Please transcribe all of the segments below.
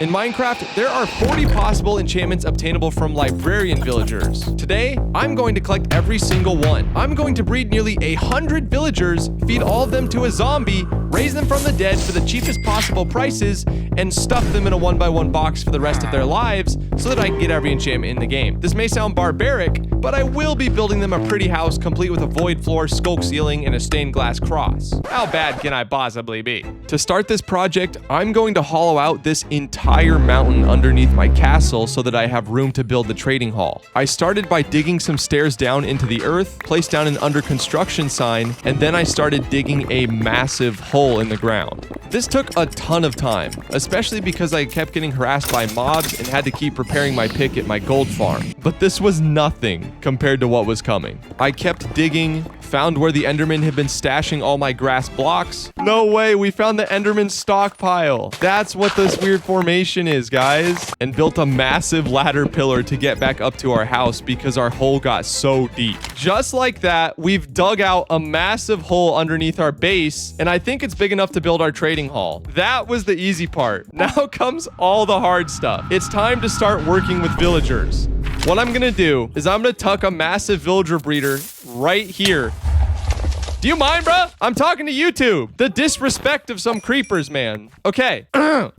In Minecraft, there are 40 possible enchantments obtainable from librarian villagers. Today, I'm going to collect every single one. I'm going to breed nearly 100 villagers, feed all of them to a zombie, raise them from the dead for the cheapest possible prices, and stuff them in a 1x1 box for the rest of their lives so that I can get every enchantment in the game. This may sound barbaric, but I will be building them a pretty house complete with a void floor, skulk ceiling, and a stained glass cross. How bad can I possibly be? To start this project, I'm going to hollow out this entire mountain underneath my castle so that I have room to build the trading hall. I started by digging some stairs down into the earth, placed down an under construction sign, and then I started digging a massive hole in the ground. This took a ton of time, especially because I kept getting harassed by mobs and had to keep repairing my pick at my gold farm. But this was nothing compared to what was coming. I kept digging, found where the Enderman had been stashing all my grass blocks. No way, we found the Enderman stockpile. That's what this weird formation is, guys. And built a massive ladder pillar to get back up to our house because our hole got so deep. Just like that, we've dug out a massive hole underneath our base, and I think it's big enough to build our trading hall. That was the easy part. Now comes all the hard stuff. It's time to start working with villagers. What I'm gonna do is I'm gonna tuck a massive villager breeder right here. Do you mind, bro? I'm talking to YouTube. The disrespect of some creepers, man. Okay,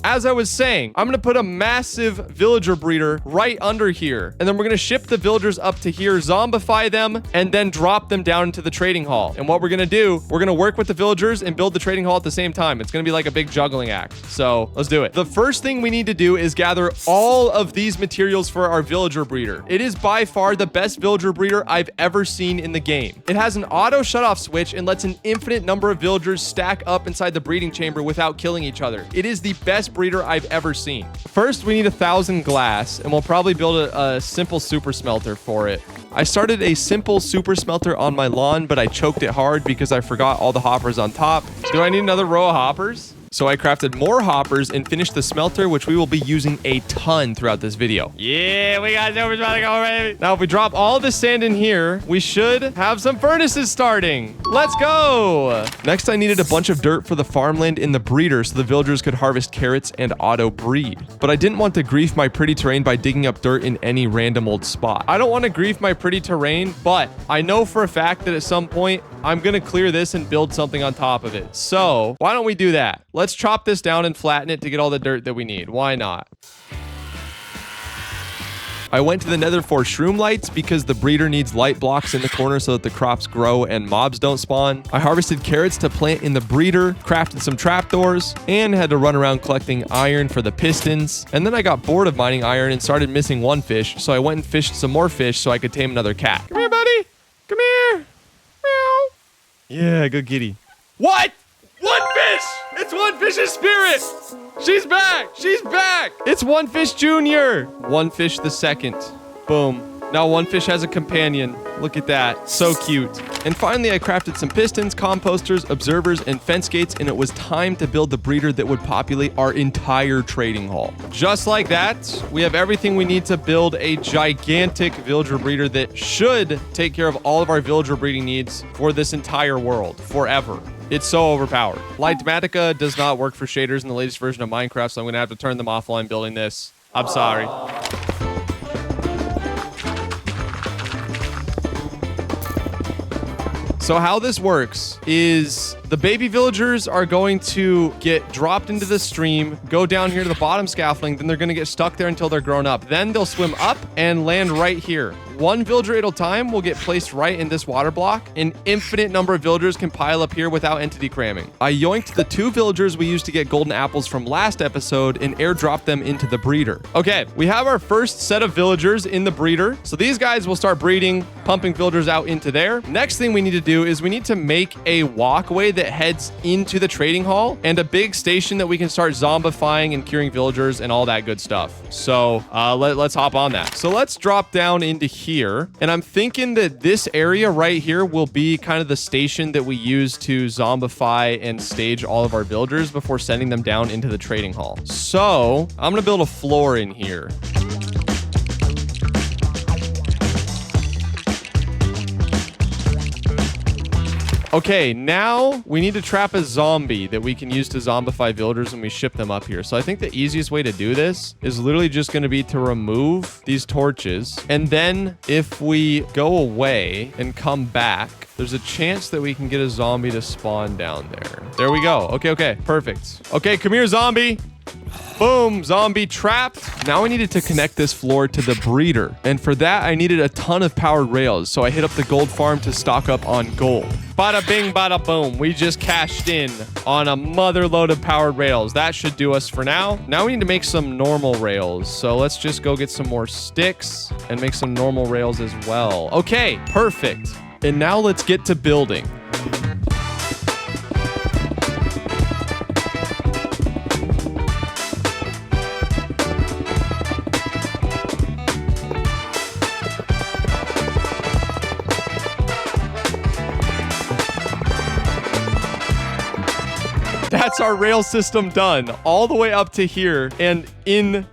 as I was saying, I'm gonna put a massive villager breeder right under here. And then we're gonna ship the villagers up to here, zombify them, and then drop them down into the trading hall. And what we're gonna do, we're gonna work with the villagers and build the trading hall at the same time. It's gonna be like a big juggling act. So let's do it. The first thing we need to do is gather all of these materials for our villager breeder. It is by far the best villager breeder I've ever seen in the game. It has an auto shutoff switch and lets an infinite number of villagers stack up inside the breeding chamber without killing each other. It is the best breeder I've ever seen. First, we need 1,000 glass, and we'll probably build a simple super smelter for it. I started a simple super smelter on my lawn, but I choked it hard because I forgot all the hoppers on top. Do I need another row of hoppers? So I crafted more hoppers and finished the smelter, which we will be using a ton throughout this video. Yeah, we got super smelter already. Now, if we drop all the sand in here, we should have some furnaces starting. Let's go. Next, I needed a bunch of dirt for the farmland in the breeder so the villagers could harvest carrots and auto breed. But I didn't want to grief my pretty terrain by digging up dirt in any random old spot. I don't want to grief my pretty terrain, but I know for a fact that at some point, I'm going to clear this and build something on top of it. So why don't we do that? Let's chop this down and flatten it to get all the dirt that we need. Why not? I went to the nether for shroom lights because the breeder needs light blocks in the corner so that the crops grow and mobs don't spawn. I harvested carrots to plant in the breeder, crafted some trapdoors, and had to run around collecting iron for the pistons. And then I got bored of mining iron and started missing one fish, so I went and fished some more fish so I could tame another cat. Come here, buddy. Come here. Meow. Yeah, good kitty. What? One fish! It's One Fish's spirit! She's back! She's back! It's One Fish Jr. One Fish the second. Boom. Now One Fish has a companion. Look at that. So cute. And finally, I crafted some pistons, composters, observers, and fence gates, and it was time to build the breeder that would populate our entire trading hall. Just like that, we have everything we need to build a gigantic villager breeder that should take care of all of our villager breeding needs for this entire world, forever. It's so overpowered. Lightmatica does not work for shaders in the latest version of Minecraft, so I'm going to have to turn them off while I'm building this. I'm sorry. So how this works is the baby villagers are going to get dropped into the stream, go down here to the bottom scaffolding, then they're going to get stuck there until they're grown up. Then they'll swim up and land right here. One villager at a time will get placed right in this water block. An infinite number of villagers can pile up here without entity cramming. I yoinked the 2 villagers we used to get golden apples from last episode and airdropped them into the breeder. Okay, we have our first set of villagers in the breeder. So these guys will start breeding, pumping villagers out into there. Next thing we need to do is we need to make a walkway that heads into the trading hall and a big station that we can start zombifying and curing villagers and all that good stuff. So let's hop on that. So let's drop down into here. And I'm thinking that this area right here will be kind of the station that we use to zombify and stage all of our villagers before sending them down into the trading hall. So I'm going to build a floor in here. Okay, now we need to trap a zombie that we can use to zombify villagers when we ship them up here. So I think the easiest way to do this is literally just going to be to remove these torches. And then if we go away and come back, there's a chance that we can get a zombie to spawn down there. There we go. Okay, perfect. Okay, come here, zombie. Boom, zombie trapped. Now I needed to connect this floor to the breeder. And for that, I needed a ton of powered rails. So I hit up the gold farm to stock up on gold. Bada bing, bada boom. We just cashed in on a mother load of powered rails. That should do us for now. Now we need to make some normal rails. So let's just go get some more sticks and make some normal rails as well. Okay, perfect. And now let's get to building. That's our rail system done all the way up to here and in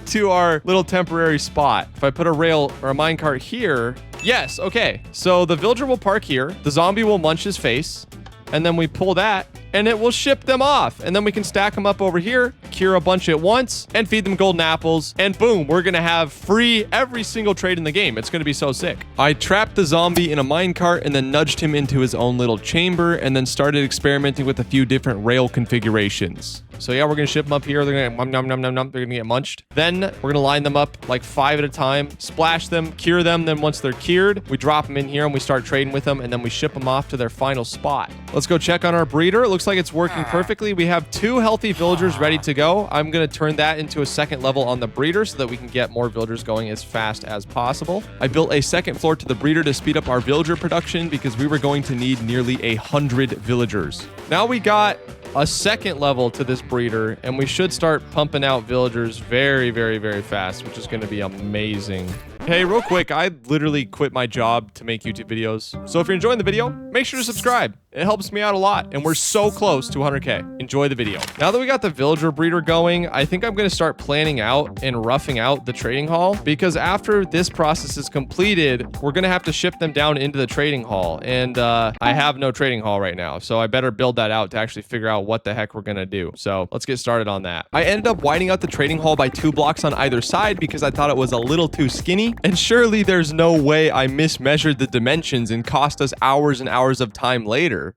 to our little temporary spot. If I put a rail or a minecart here, yes, okay. So the villager will park here, the zombie will munch his face, and then we pull that and it will ship them off. And then we can stack them up over here, cure a bunch at once, and feed them golden apples. And boom, we're gonna have free every single trade in the game. It's gonna be so sick. I trapped the zombie in a minecart and then nudged him into his own little chamber and then started experimenting with a few different rail configurations. So yeah, we're gonna ship them up here. They're gonna nom nom nom nom. They're gonna get munched. Then we're gonna line them up like 5 at a time, splash them, cure them. Then once they're cured, we drop them in here and we start trading with them, and then we ship them off to their final spot. Let's go check on our breeder. It looks like it's working perfectly. We have 2 healthy villagers ready to go. I'm gonna turn that into a second level on the breeder so that we can get more villagers going as fast as possible. I built a second floor to the breeder to speed up our villager production because we were going to need nearly 100 villagers. Now we got a second level to this breeder, and we should start pumping out villagers very, very, very fast, which is going to be amazing. Hey, real quick, I literally quit my job to make YouTube videos. So if you're enjoying the video, make sure to subscribe. It helps me out a lot, and we're so close to 100K. Enjoy the video. Now that we got the villager breeder going, I think I'm going to start planning out and roughing out the trading hall, because after this process is completed, we're going to have to ship them down into the trading hall, and I have no trading hall right now, so I better build that out to actually figure out what the heck we're going to do. So let's get started on that. I ended up widening out the trading hall by 2 blocks on either side because I thought it was a little too skinny, and surely there's no way I mismeasured the dimensions and cost us hours and hours of time later.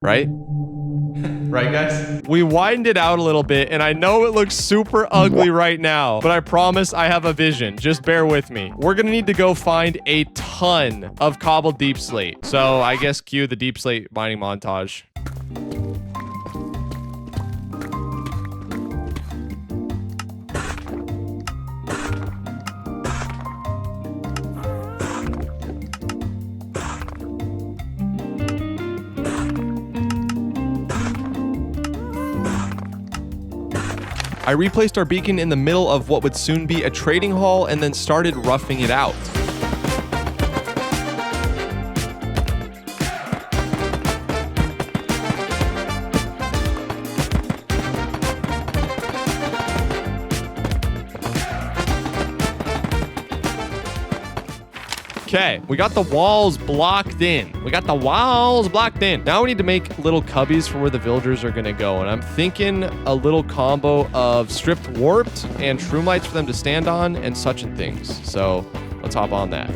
Right? Right, guys? We widened it out a little bit, and I know it looks super ugly right now, but I promise I have a vision. Just bear with me. We're gonna need to go find a ton of cobbled deep slate. So I guess cue the deep slate mining montage. I replaced our beacon in the middle of what would soon be a trading hall and then started roughing it out. Okay, we got the walls blocked in. Now we need to make little cubbies for where the villagers are going to go. And I'm thinking a little combo of stripped warped and shroom lights for them to stand on and such and things. So let's hop on that.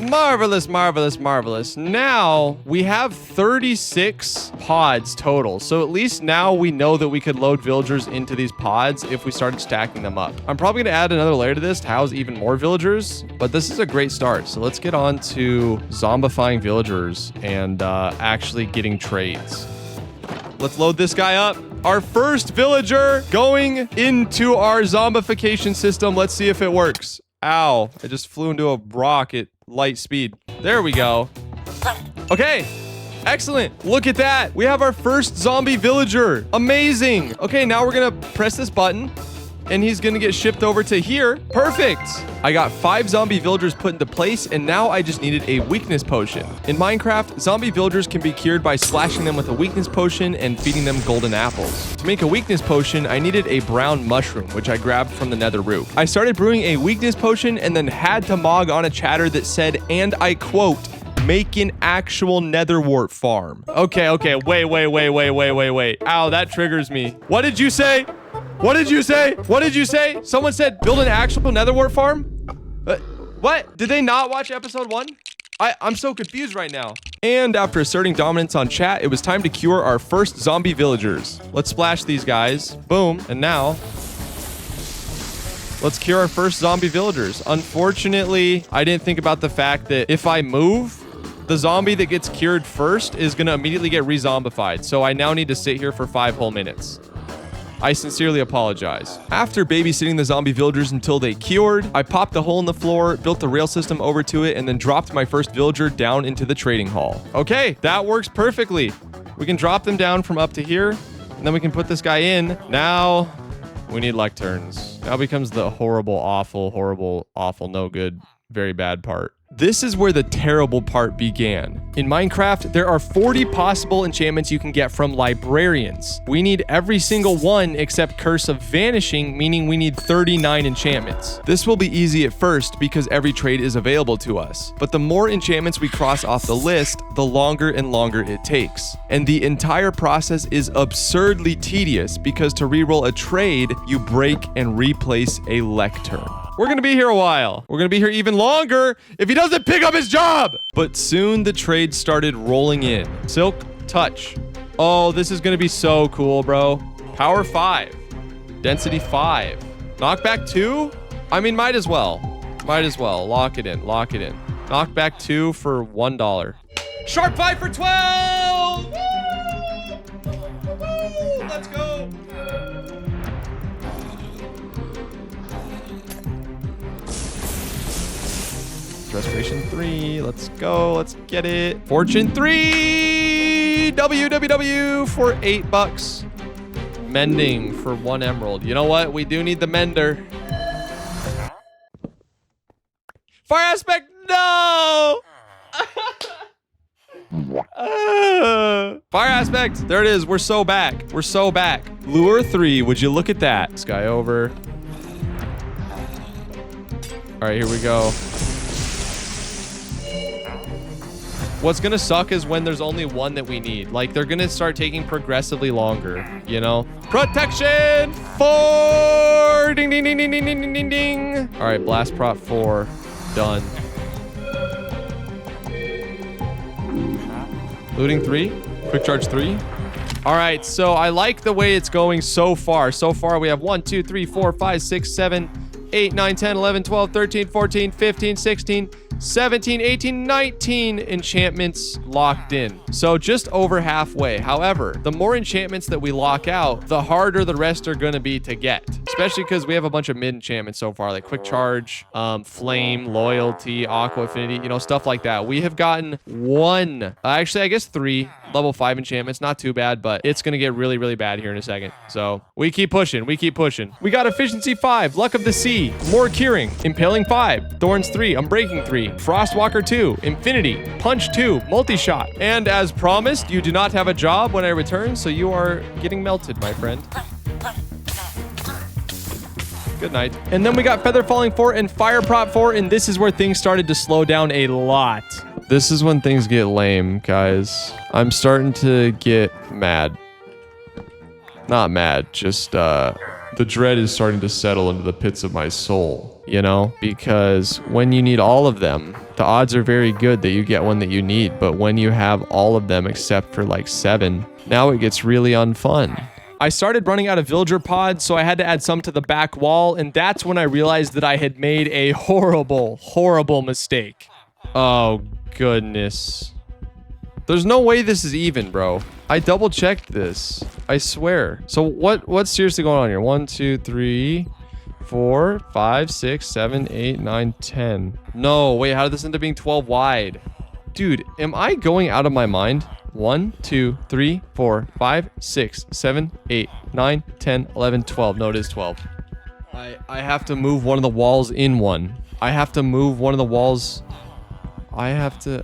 Marvelous, marvelous, marvelous. Now we have 36 pods total. So at least now we know that we could load villagers into these pods if we started stacking them up. I'm probably going to add another layer to this to house even more villagers, but this is a great start. So let's get on to zombifying villagers and actually getting trades. Let's load this guy up. Our first villager going into our zombification system. Let's see if it works. Ow, I just flew into a rock at light speed. There we go. Okay, excellent. Look at that. We have our first zombie villager. Amazing. Okay, now we're gonna press this button and he's gonna get shipped over to here. Perfect. I got 5 zombie villagers put into place, and now I just needed a weakness potion. In Minecraft, zombie villagers can be cured by splashing them with a weakness potion and feeding them golden apples. To make a weakness potion, I needed a brown mushroom, which I grabbed from the nether root. I started brewing a weakness potion and then had to mog on a chatter that said, and I quote, make an actual nether wart farm. Okay, wait. Ow, that triggers me. What did you say? What did you say? What did you say? Someone said build an actual nether wart farm? What? Did they not watch episode 1? I'm so confused right now. And after asserting dominance on chat, it was time to cure our first zombie villagers. Let's splash these guys. Boom. And now, let's cure our first zombie villagers. Unfortunately, I didn't think about the fact that if I move, the zombie that gets cured first is going to immediately get re-zombified. So I now need to sit here for 5 whole minutes. I sincerely apologize. After babysitting the zombie villagers until they cured, I popped a hole in the floor, built the rail system over to it, and then dropped my first villager down into the trading hall. Okay, that works perfectly. We can drop them down from up to here, and then we can put this guy in. Now, we need lecterns. Now becomes the horrible, awful, no good, very bad part. This is where the terrible part began. In Minecraft, there are 40 possible enchantments you can get from librarians. We need every single one except Curse of Vanishing, meaning we need 39 enchantments. This will be easy at first because every trade is available to us. But the more enchantments we cross off the list, the longer and longer it takes. And the entire process is absurdly tedious because to reroll a trade, you break and replace a lectern. We're gonna be here a while. We're gonna be here even longer if he doesn't pick up his job. But soon the trade started rolling in. Silk Touch. Oh, this is gonna be so cool, bro. Power 5. Density 5. Knockback 2? I mean, might as well. Might as well. Lock it in. Lock it in. Knockback 2 for $1. Sharp 5 for 12! Woo! Woo! Let's go! Restoration 3. Let's go. Let's get it. Fortune 3. WWW for $8. Mending for 1 emerald. You know what? We do need the mender. Fire aspect. No. Fire aspect. There it is. We're so back. We're so back. Lure 3. Would you look at that? This guy over. All right, here we go. What's gonna suck is when there's only one that we need. Like, they're gonna start taking progressively longer, you know? Protection 4! Ding, ding, ding, ding, ding, ding, ding, ding. All right, blast prop 4. Done. Looting 3. Quick charge 3. All right, so I like the way it's going so far. So far, we have 1, 2, 3, 4, 5, 6, 7, 8, 9, 10, 11, 12, 13, 14, 15, 16, 17, 18, 19 enchantments locked in. So just over halfway. However, the more enchantments that we lock out, the harder the rest are going to be to get. Especially because we have a bunch of mid enchantments so far, like quick charge, flame, loyalty, aqua affinity, you know, stuff like that. We have gotten 1, actually, I guess 3 level 5 enchantments. Not too bad, but it's going to get really, really bad here in a second. So we keep pushing. We keep pushing. We got efficiency 5, luck of the sea, more curing, impaling 5, thorns 3, unbreaking 3, frostwalker 2, infinity, punch 2, multi-shot. And as promised, you do not have a job when I return, so you are getting melted, my friend. Good night. And then we got Feather Falling 4 and Fire Prop 4, and this is where things started to slow down a lot. This is when things get lame, guys. I'm starting to get mad. Not mad, just, the dread is starting to settle into the pits of my soul, you know? Because when you need all of them, the odds are very good that you get one that you need. But when you have all of them except for like 7, now it gets really unfun. I started running out of villager pods, so I had to add some to the back wall, and that's when I realized that I had made a horrible, horrible mistake. Oh, goodness. There's no way this is even, bro. I double checked this. I swear. So what's seriously going on here? 1, 2, 3, 4, 5, 6, 7, 8, 9, 10. No, wait, how did this end up being 12 wide? Dude, am I going out of my mind? 1, 2, 3, 4, 5, 6, 7, 8, 9, 10, 11, 12. No, it is 12. I have to move one of the walls in one. I have to move one of the walls. I have to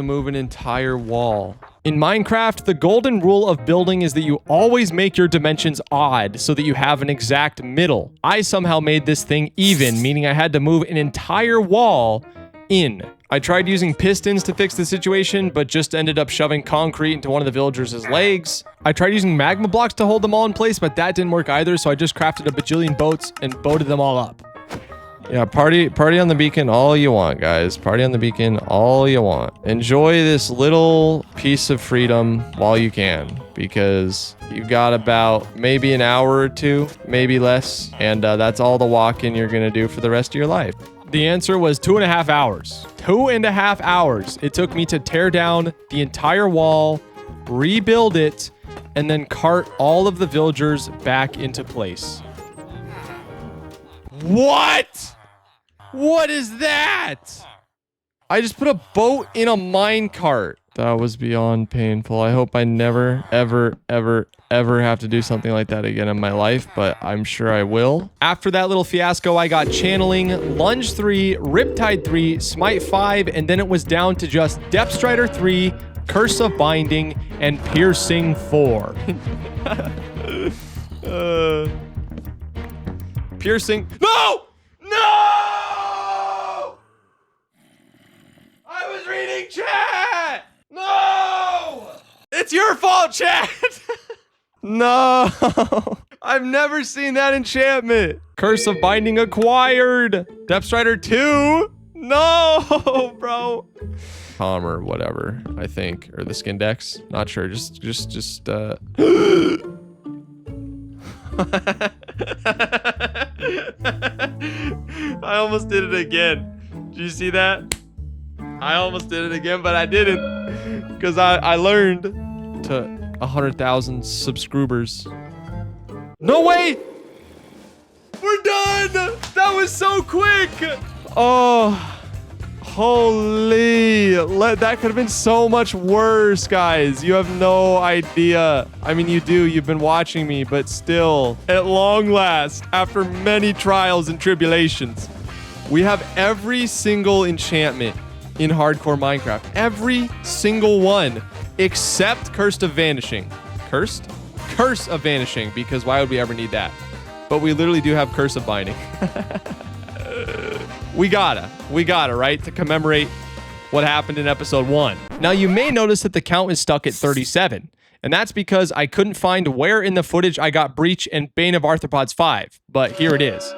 move an entire wall. In Minecraft, the golden rule of building is that you always make your dimensions odd so that you have an exact middle. I somehow made this thing even, meaning I had to move an entire wall in. I tried using pistons to fix the situation, but just ended up shoving concrete into one of the villagers' legs. I tried using magma blocks to hold them all in place, but that didn't work either, so I just crafted a bajillion boats and boated them all up. Yeah, party on the beacon all you want, guys. Party on the beacon all you want. Enjoy this little piece of freedom while you can, because you've got about maybe an hour or two, maybe less, and that's all the walking you're gonna do for the rest of your life. The answer was 2.5 hours. 2.5 hours. It took me to tear down the entire wall, rebuild it, and then cart all of the villagers back into place. What? What is that? I just put a boat in a minecart. That was beyond painful. I hope I never, ever, ever, ever have to do something like that again in my life, but I'm sure I will. After that little fiasco, I got channeling, lunge 3, riptide 3, smite 5, and then it was down to just depth strider 3, curse of binding, and piercing 4. Piercing. No! No! I was reading chat! No! It's your fault, chat! No! I've never seen that enchantment. Curse of binding acquired. Depth Strider 2? No, bro. Or whatever, I think. Or the skin dex. Not sure. Just I almost did it again. Did you see that? I almost did it again, but I didn't. Because I learned to 100,000 subscribers. No way! We're done! That was so quick! Oh... Holy, that could have been so much worse, guys. You have no idea. I mean, you do. You've been watching me, but still, at long last, after many trials and tribulations, we have every single enchantment in hardcore Minecraft. Every single one, except Cursed of Vanishing. Cursed? Curse of Vanishing, because why would we ever need that? But we literally do have Curse of Binding. We gotta, right? To commemorate what happened in episode 1. Now, you may notice that the count is stuck at 37. And that's because I couldn't find where in the footage I got Breach and Bane of Arthropods 5. But here it is.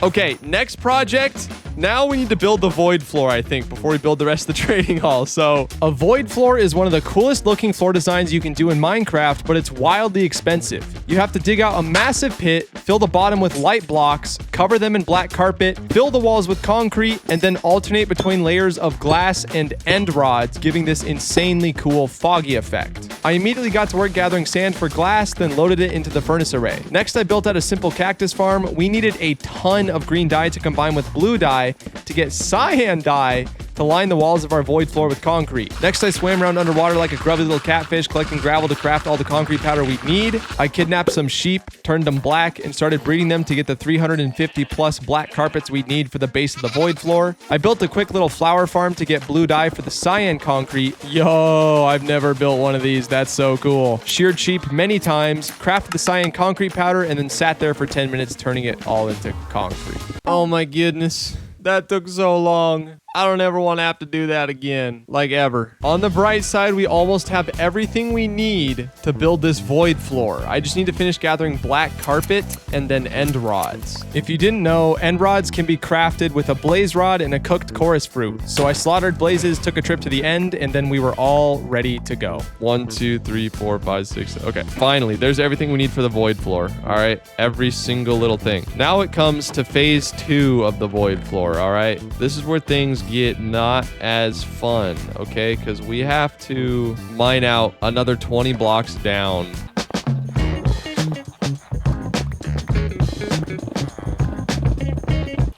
Okay, next project. Now we need to build the void floor, I think, before we build the rest of the trading hall. So a void floor is one of the coolest looking floor designs you can do in Minecraft, but it's wildly expensive. You have to dig out a massive pit, fill the bottom with light blocks, cover them in black carpet, fill the walls with concrete, and then alternate between layers of glass and end rods, giving this insanely cool foggy effect. I immediately got to work gathering sand for glass, then loaded it into the furnace array. Next, I built out a simple cactus farm. We needed a ton of green dye to combine with blue dye to get cyan dye to line the walls of our void floor with concrete. Next, I swam around underwater like a grubby little catfish, collecting gravel to craft all the concrete powder we need. I kidnapped some sheep, turned them black, and started breeding them to get the 350 plus black carpets we'd need for the base of the void floor. I built a quick little flower farm to get blue dye for the cyan concrete. Yo, I've never built one of these. That's so cool. Sheared sheep many times, crafted the cyan concrete powder, and then sat there for 10 minutes turning it all into concrete. Oh my goodness. That took so long. I don't ever want to have to do that again. Like ever. On the bright side, we almost have everything we need to build this void floor. I just need to finish gathering black carpet and then end rods. If you didn't know, end rods can be crafted with a blaze rod and a cooked chorus fruit. So I slaughtered blazes, took a trip to the end, and then we were all ready to go. 1, 2, 3, 4, 5, 6. Okay, finally, there's everything we need for the void floor. All right, every single little thing. Now it comes to phase 2 of the void floor. All right, this is where things get not as fun, okay? Because we have to mine out another 20 blocks down.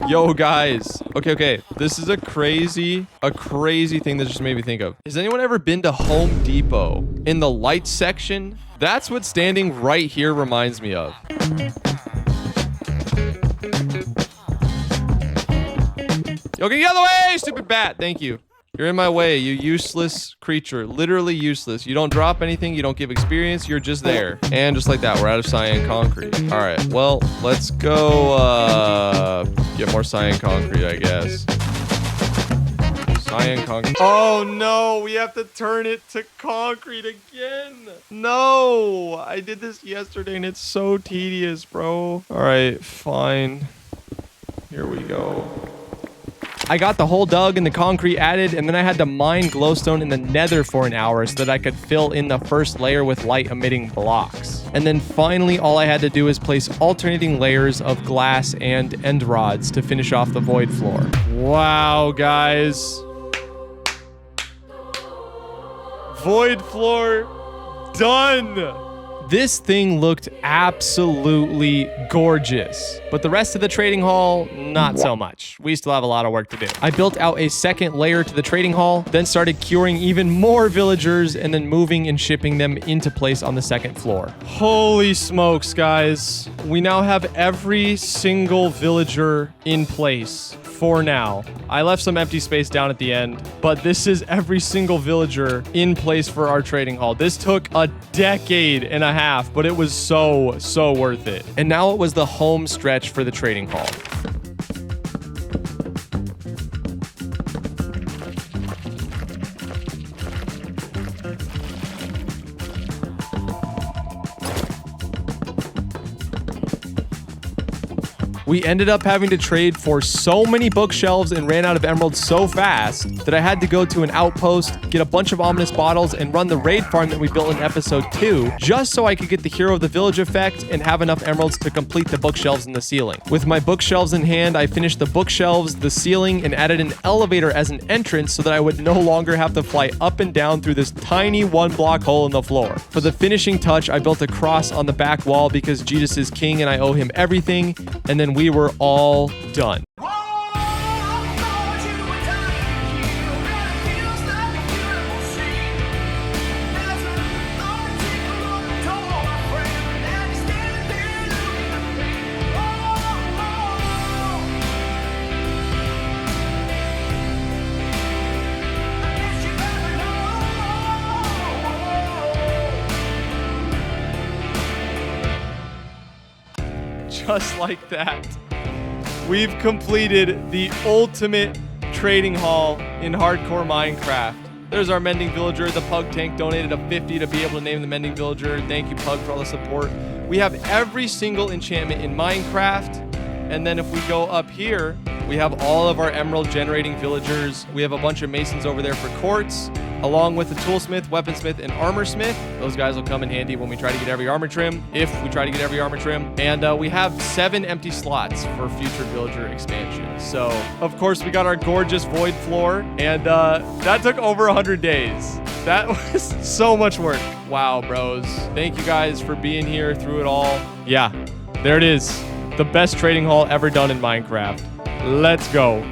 Yo, guys. Okay. This is a crazy thing that just made me think of. Has anyone ever been to Home Depot? In the lights section, That's what standing right here reminds me of. Yo, get out of the way, stupid bat. Thank you. You're in my way, you useless creature. Literally useless. You don't drop anything, you don't give experience, you're just there. And just like that, we're out of cyan concrete. All right, well, let's go get more cyan concrete, I guess. Cyan concrete. Oh no, we have to turn it to concrete again. No, I did this yesterday and it's so tedious, bro. All right, fine. Here we go. I got the hole dug and the concrete added, and then I had to mine glowstone in the nether for an hour so that I could fill in the first layer with light-emitting blocks. And then finally, all I had to do is place alternating layers of glass and end rods to finish off the void floor. Wow, guys. Void floor done. This thing looked absolutely gorgeous, but the rest of the trading hall, not so much. We still have a lot of work to do. I built out a second layer to the trading hall, then started curing even more villagers and then moving and shipping them into place on the second floor. Holy smokes, guys. We now have every single villager in place for now. I left some empty space down at the end, but this is every single villager in place for our trading hall. This took a decade and a half, but it was so worth it. And now it was the home stretch for the trading hall. We ended up having to trade for so many bookshelves and ran out of emeralds so fast that I had to go to an outpost, get a bunch of ominous bottles, and run the raid farm that we built in episode 2, just so I could get the hero of the village effect and have enough emeralds to complete the bookshelves in the ceiling. With my bookshelves in hand, I finished the bookshelves, the ceiling, and added an elevator as an entrance so that I would no longer have to fly up and down through this tiny 1-block hole in the floor. For the finishing touch, I built a cross on the back wall because Jesus is king and I owe him everything, and then we were all done. Just like that, we've completed the ultimate trading hall in hardcore Minecraft. There's our mending villager. The Pug Tank donated a 50 to be able to name the mending villager. Thank you, Pug, for all the support. We have every single enchantment in Minecraft. And then if we go up here, we have all of our emerald generating villagers. We have a bunch of masons over there for quartz, along with the toolsmith, weaponsmith, and armorsmith. Those guys will come in handy when we try to get every armor trim, if we try to get every armor trim. And we have 7 empty slots for future villager expansion. So, of course, we got our gorgeous void floor, and that took over 100 days. That was so much work. Wow, bros. Thank you guys for being here through it all. Yeah, there it is. The best trading hall ever done in Minecraft. Let's go.